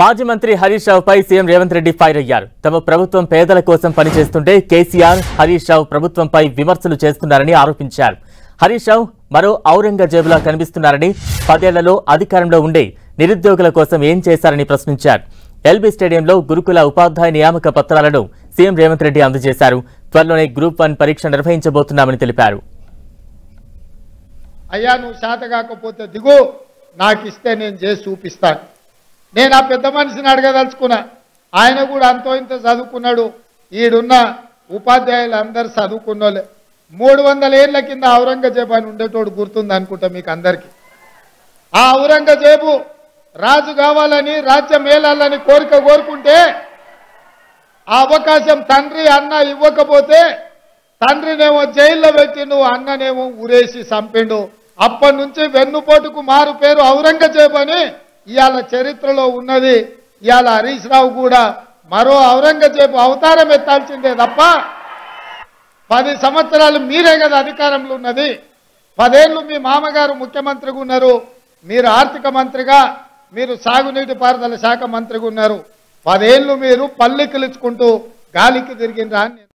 మాజీ మంత్రి Harish రావుపై CM Revanth Reddy fire అయ్యారు. తమ ప్రభుత్వం పేదల కోసం పనిచేస్తుంటే కేసీఆర్, హరీష్ రావు ప్రభుత్వంపై విమర్శలు చేస్తున్నారని ఆరోపించారు. హరీష్ రావు మరో ఔరంగజేబులా కనిపిస్తున్నారని, 10 ఏళ్లలో అధికారంలో ఉండే నిరుద్యోగుల కోసం ఏం చేశారని ప్రశ్నించారు. ఎల్బీ స్టేడియంలో గురుకుల ఉపాధ్యాయ నియామక పత్రాలను సీఎం రేవంత్ రెడ్డి అందజేశారు. త్వరలోనే గ్రూప్ 1 పరీక్ష నిర్వహించబోతున్నామని తెలిపారు. అయ్యా నువ్వు శాత కాకపోతే దిగు, నాకు ఇస్తే నేను చేసి చూపిస్తాను. నేను ఆ పెద్ద మనిషిని అడగదలుచుకున్నా. ఆయన కూడా అంతో ఇంత చదువుకున్నాడు. ఈడున్న ఉపాధ్యాయులు అందరు చదువుకున్నోళ్ళే. 300 ఏళ్ల కింద ఔరంగజేబు అని ఉండేటోడు గుర్తుంది అనుకుంటా మీకు అందరికీ. ఆ ఔరంగజేబు రాజు కావాలని, రాజ్యం మేలాలని కోరుకుంటే ఆ అవకాశం తండ్రి అన్న ఇవ్వకపోతే తండ్రినేమో జైల్లో పెట్టిండు, అన్ననేమో ఉరేసి చంపిండు. అప్పటి నుంచి వెన్నుపోటుకు మారు పేరు ఔరంగజేబు అని ఇవాళ చరిత్రలో ఉన్నది. ఇవాళ హరీష్ రావు కూడా మరో ఔరంగజేబు అవతారం ఎత్తాల్సిందే తప్ప 10 సంవత్సరాలు మీరే కదా అధికారంలో ఉన్నది. 10 ఏళ్ళు మీ మామగారు ముఖ్యమంత్రిగా ఉన్నారు, మీరు ఆర్థిక మంత్రిగా, మీరు సాగునీటి పారుదల శాఖ మంత్రిగా ఉన్నారు. 10 ఏళ్ళు మీరు పల్లెకిలుచుకుంటూ గాలికి తిరిగినరా?